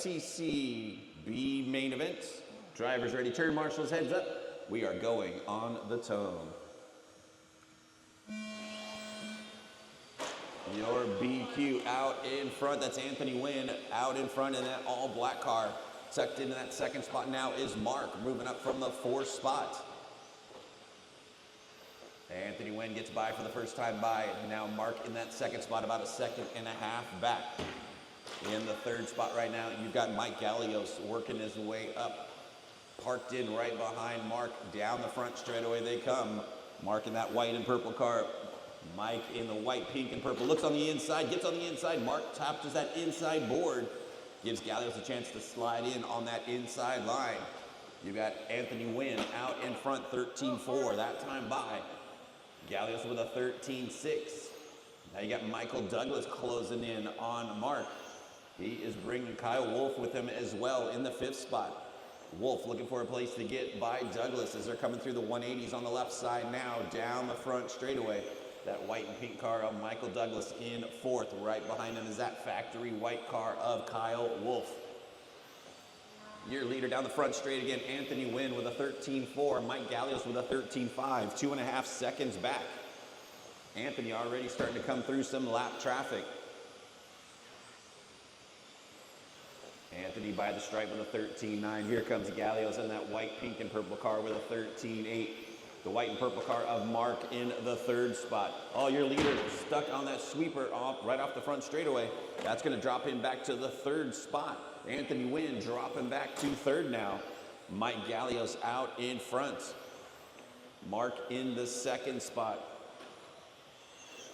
FTC B main event. Drivers ready, turn marshals heads up. We are going on the tone. Your BQ out in front. That's Anthony Wynn out in front in that all black car. Tucked into that second spot now is Mark, moving up from the fourth spot. Anthony Wynn gets by for the first time by. Now Mark in that second spot, about a second and a half back. In the third spot right now, you've got Mike Gallios working his way up. Parked in right behind Mark. Down the front straightaway they come. Mark in that white and purple car. Mike in the white, pink, and purple. Looks on the inside, gets on the inside. Mark taps that inside board. Gives Gallios a chance to slide in on that inside line. You got Anthony Wynn out in front, 13-4. That time by. Gallios with a 13-6. Now you got Michael Douglas closing in on Mark. He is bringing Kyle Wolf with him as well in the fifth spot. Wolf looking for a place to get by Douglas as they're coming through the 180s on the left side now, down the front straightaway. That white and pink car of Michael Douglas in fourth. Right behind him is that factory white car of Kyle Wolf. Your leader down the front straight again, Anthony Wynn with a 13-4. Mike Gallios with a 13-5, 2.5 seconds back. Anthony already starting to come through some lap traffic. Anthony by the stripe with a 13-9. Here comes Gallios in that white, pink, and purple car with a 13-8. The white and purple car of Mark in the third spot. Oh, your leader stuck on that sweeper right off the front straightaway. That's going to drop him back to the third spot. Anthony Wynn dropping back to third now. Mike Gallios out in front. Mark in the second spot.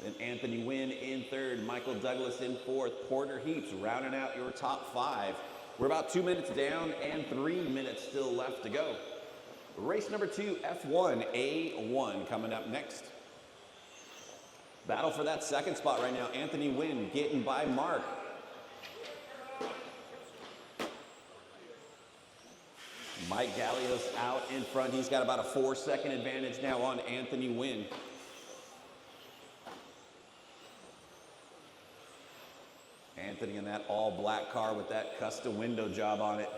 Then Anthony Wynn in third. Michael Douglas in fourth. Porter Heaps rounding out your top five. We're about 2 minutes down and 3 minutes still left to go. Race number 2, F1, A1 coming up next. Battle for that second spot right now. Anthony Wynn getting by Mark. Mike Gallios out in front. He's got about a 4-second advantage now on Anthony Wynn. Anthony in that all black car with that custom window job on it.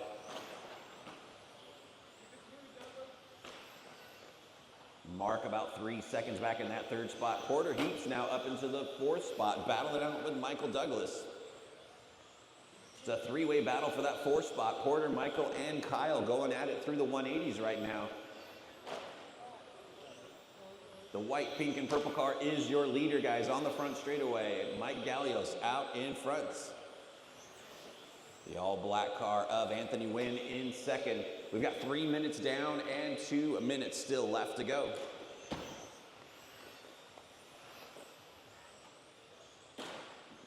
Mark about 3 seconds back in that third spot. Porter Heaps now up into the fourth spot, battling out with Michael Douglas. It's a three-way battle for that fourth spot. Porter, Michael, and Kyle going at it through the 180s right now. The white, pink, and purple car is your leader, guys, on the front straightaway. Mike Gallios out in front. The all-black car of Anthony Wynn in second. We've got 3 minutes down and 2 minutes still left to go.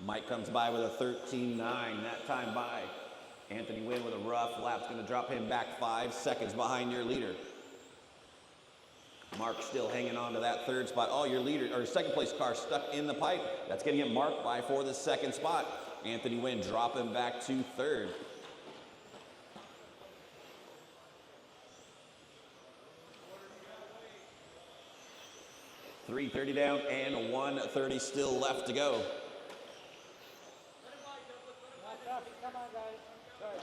Mike comes by with a 13-9 that time by. Anthony Wynn with a rough lap's going to drop him back 5 seconds behind your leader. Mark still hanging on to that third spot. Oh, your leader, or second place car stuck in the pipe. That's going to get Mark by for the second spot. Anthony Wynn dropping back to third. .330 down and 1:30 still left to go. Come on, guys. Sorry.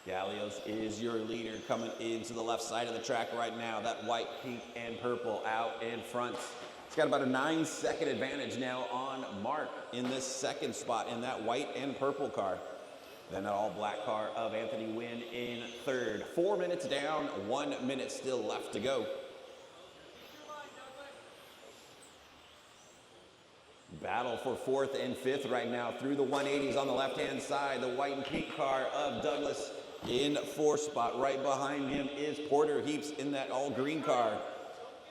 Gallios is your leader coming into the left side of the track right now. That white, pink, and purple out in front. It's got about a 9-second advantage now on Mark in this second spot in that white and purple car. Then that all black car of Anthony Wynn in third. 4 minutes down, 1 minute still left to go. Battle for fourth and fifth right now through the 180s on the left-hand side. The white and pink car of Douglas in fourth spot. Right behind him is Porter Heaps in that all-green car.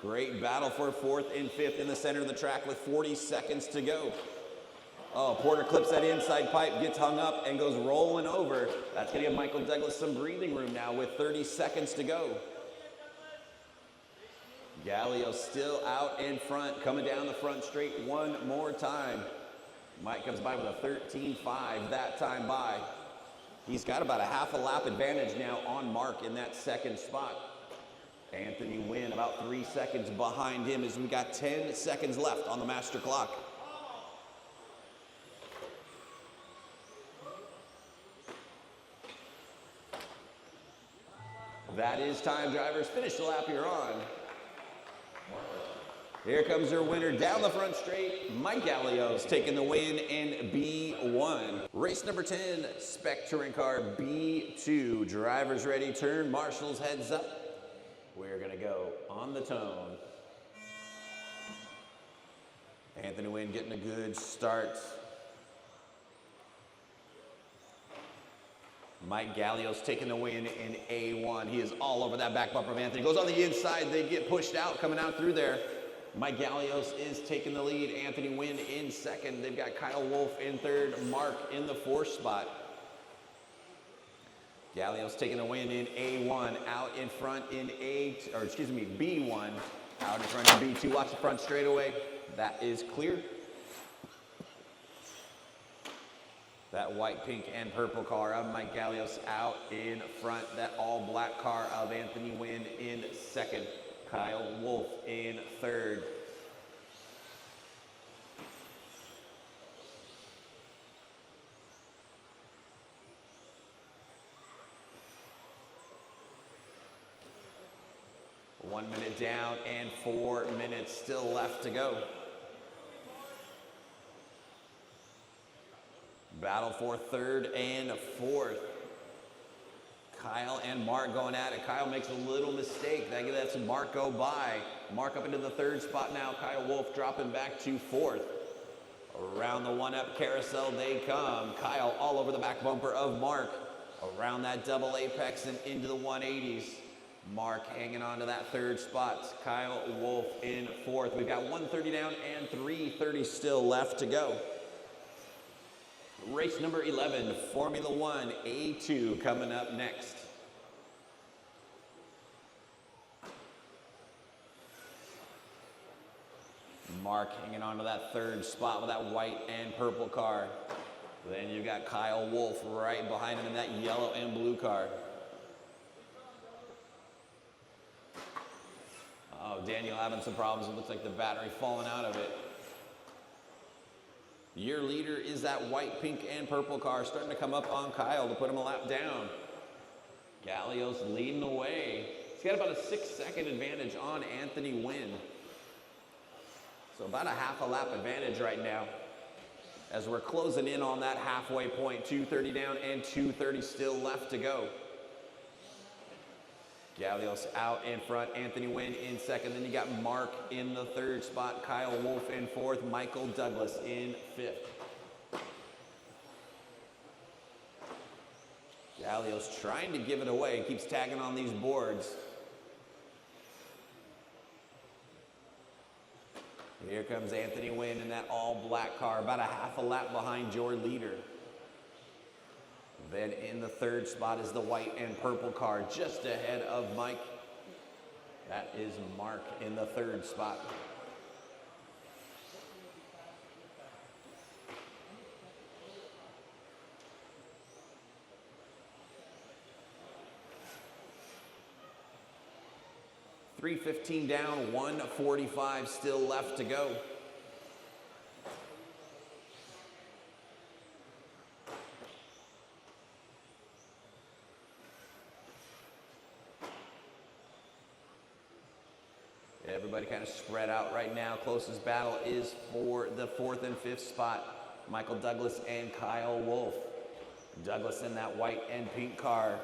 Great battle for fourth and fifth in the center of the track with 40 seconds to go. Oh, Porter clips that inside pipe, gets hung up, and goes rolling over. That's going to give Michael Douglas some breathing room now with 30 seconds to go. Gallios still out in front, coming down the front straight one more time. Mike comes by with a 13-5 that time by. He's got about a half a lap advantage now on Mark in that second spot. Anthony Wynn about 3 seconds behind him as we got 10 seconds left on the master clock. That is time, drivers. Finish the lap you're on. Here comes your winner down the front straight. Mike Galios taking the win in B1. Race number 10, Spec Touring Car B2. Drivers ready, turn marshals heads up. We're gonna go on the tone. Anthony Wynn getting a good start. Mike Galios taking the win in A1. He is all over that back bumper of Anthony. Goes on the inside, they get pushed out, coming out through there. Mike Galios is taking the lead. Anthony Wynn in second. They've got Kyle Wolf in third. Mark in the fourth spot. Galios taking the win in A1. Out in front in B1. Out in front in B2. Watch the front straightaway. That is clear. That white, pink, and purple car of Mike Galios out in front. That all black car of Anthony Wynn in second. Kyle Wolf in third. One minute down and 4 minutes still left to go. Battle for third and fourth. Kyle and Mark going at it. Kyle makes a little mistake. That lets Mark go by. Mark up into the third spot now. Kyle Wolf dropping back to fourth. Around the one-up carousel they come. Kyle all over the back bumper of Mark. Around that double apex and into the 180s. Mark hanging on to that third spot. Kyle Wolf in fourth. We've got 1:30 down and 3:30 still left to go. Race number 11, Formula One A2 coming up next. Mark hanging on to that third spot with that white and purple car. Then you've got Kyle Wolf right behind him in that yellow and blue car. Oh, Daniel having some problems. It looks like the battery falling out of it. Your leader is that white, pink, and purple car starting to come up on Kyle to put him a lap down. Galios leading the way. He's got about a 6-second advantage on Anthony Wynn. So about a half a lap advantage right now as we're closing in on that halfway point. 2:30 down and 2:30 still left to go. Galios out in front, Anthony Wynn in second. Then you got Mark in the third spot, Kyle Wolf in fourth, Michael Douglas in fifth. Galios trying to give it away, keeps tagging on these boards. Here comes Anthony Wynn in that all black car, about a half a lap behind your leader. Then in the third spot is the white and purple car, just ahead of Mike. That is Mark in the third spot. $3:15 down, 1:45 still left to go. Everybody kind of spread out right now. Closest battle is for the fourth and fifth spot. Michael Douglas and Kyle Wolf. Douglas in that white and pink car.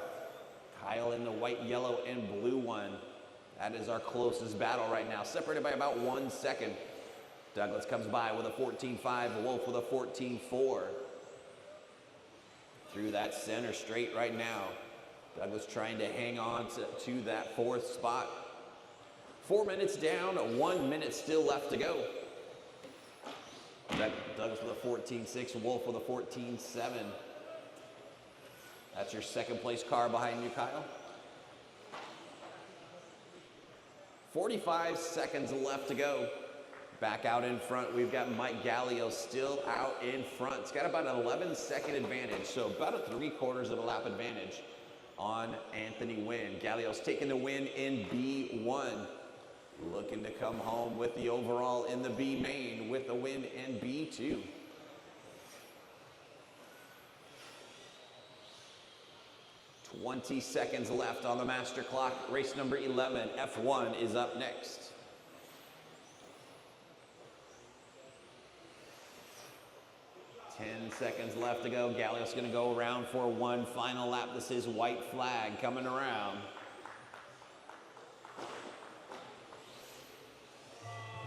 Kyle in the white, yellow, and blue one. That is our closest battle right now, separated by about 1 second. Douglas comes by with a 14.5, Wolf with a 14.4. Through that center straight right now. Douglas trying to hang on to that fourth spot. 4 minutes down, 1 minute still left to go. Douglas with a 14.6, Wolf with a 14.7. That's your second place car behind you, Kyle. 45 seconds left to go. Back out in front, we've got Mike Galios still out in front. It's got about an 11-second advantage, so about a 3/4 of a lap advantage. on Anthony Wynn. Galeos taking the win in B1. Looking to come home with the overall in the B main with a win in B2. "20 seconds left on the master clock. Race number 11, F1, is up next. "10 seconds left to go. Galeos going to go around for one final lap. This is white flag coming around.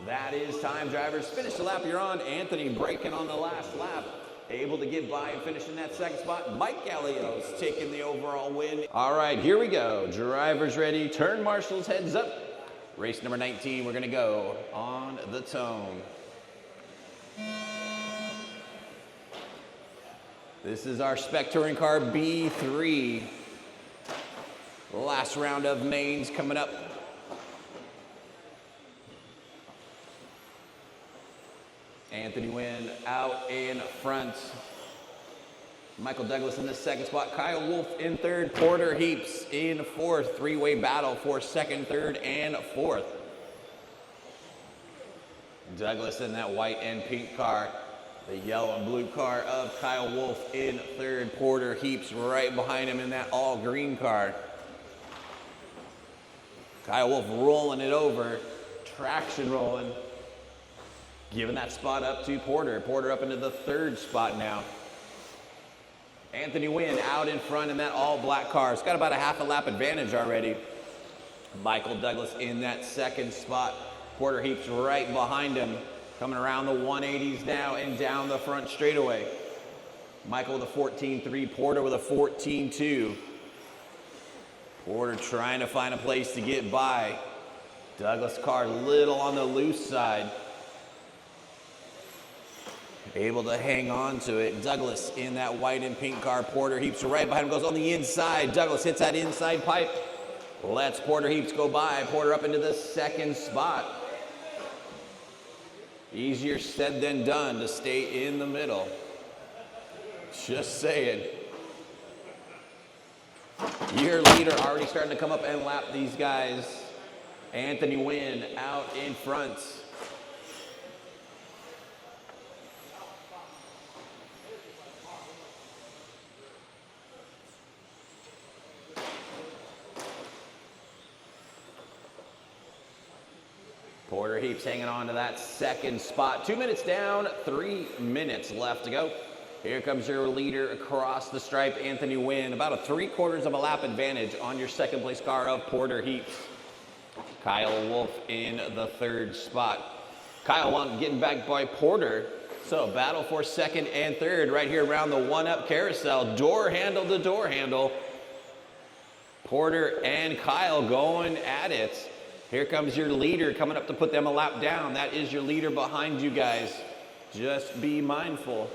That is time, drivers. Finish the lap you're on. Anthony braking on the last lap. Able to get by and finish in that second spot. Mike Galeos taking the overall win. All right, here we go. Drivers ready. Turn marshals, heads up. Race number 19, we're going to go on the tone. This is our Spec touring car B3. Last round of mains coming up. Anthony Wynn out in front. Michael Douglas in the second spot. Kyle Wolf in third. Porter Heaps in fourth. Three-way battle for second, third, and fourth. Douglas in that white and pink car. The yellow and blue car of Kyle Wolf in third. Porter Heaps right behind him in that all green car. Kyle Wolf rolling it over. Traction rolling. Giving that spot up to Porter. Porter up into the third spot now. Anthony Wynn out in front in that all black car. It's got about a half a lap advantage already. Michael Douglas in that second spot. Porter Heaps right behind him. Coming around the 180s now and down the front straightaway. Michael with a 14.3, Porter with a 14.2. Porter trying to find a place to get by. Douglas car a little on the loose side. Able to hang on to it. Douglas in that white and pink car. Porter Heaps right behind him, goes on the inside. Douglas hits that inside pipe. Lets Porter Heaps go by. Porter up into the second spot. Easier said than done to stay in the middle. Just saying. Your leader already starting to come up and lap these guys. Anthony Wynn out in front. Porter Heaps hanging on to that second spot. 2 minutes down, 3 minutes left to go. Here comes your leader across the stripe, Anthony Wynn. About a 3/4 of a lap advantage on your second place car of Porter Heaps. Kyle Wolf in the third spot. Kyle getting back by Porter. So battle for second and third right here around the one-up carousel. Door handle to door handle. Porter and Kyle going at it. Here comes your leader coming up to put them a lap down. That is your leader behind you guys. Just be mindful.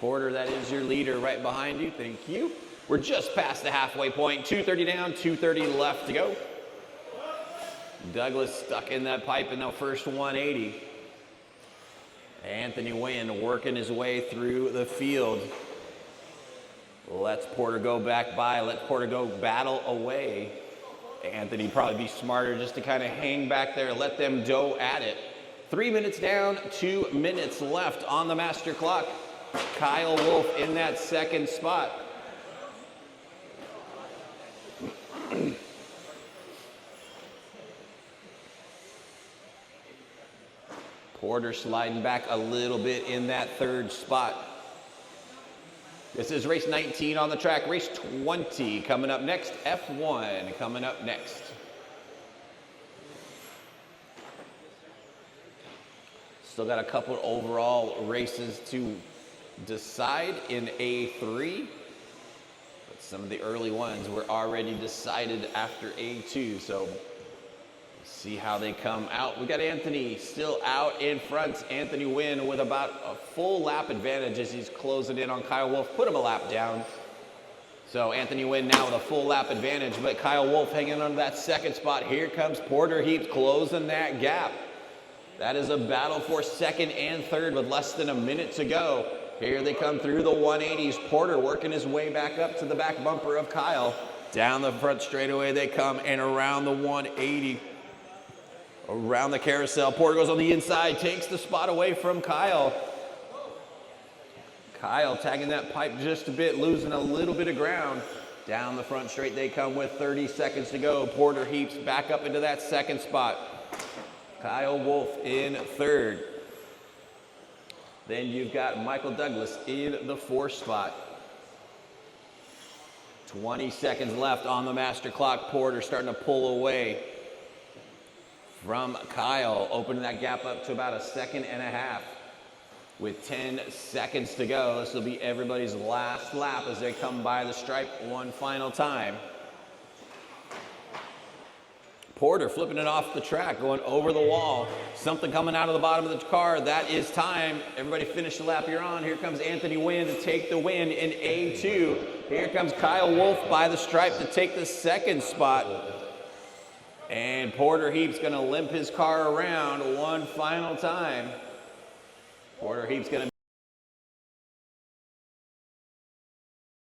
Porter, that is your leader right behind you. Thank you. We're just past the halfway point. 2:30 down, 2:30 left to go. Douglas stuck in that pipe in the first 180. Anthony Wynn working his way through the field. Lets Porter go back by. Let Porter go battle away. Anthony probably be smarter just to kind of hang back there. Let them go at it. 3 minutes down, 2 minutes left on the master clock. Kyle Wolf in that second spot. Porter sliding back a little bit in that third spot. This is race 19 on the track. Race 20 coming up next. F1 coming up next. Still got a couple overall races to decide in A3. But some of the early ones were already decided after A2. So see how they come out. We got Anthony still out in front. Anthony Wynn with about a full lap advantage as he's closing in on Kyle Wolf. Put him a lap down. So Anthony Wynn now with a full lap advantage, but Kyle Wolf hanging on to that second spot. Here comes Porter Heaps closing that gap. That is a battle for second and third with less than a minute to go. Here they come through the 180s. Porter working his way back up to the back bumper of Kyle. Down the front straightaway they come and around the 180. Around the carousel. Porter goes on the inside, takes the spot away from Kyle. Kyle tagging that pipe just a bit, losing a little bit of ground. Down the front straight they come with 30 seconds to go. Porter Heaps back up into that second spot. Kyle Wolf in third. Then you've got Michael Douglas in the fourth spot. 20 seconds left on the master clock. Porter starting to pull away from Kyle, opening that gap up to about a second and a half. With 10 seconds to go, this will be everybody's last lap as they come by the stripe one final time. Porter flipping it off the track, going over the wall. Something coming out of the bottom of the car. That is time. Everybody finish the lap you're on. Here comes Anthony Wynn to take the win in A2. Here comes Kyle Wolf by the stripe to take the second spot. And Porter Heaps going to limp his car around one final time. Porter Heaps going to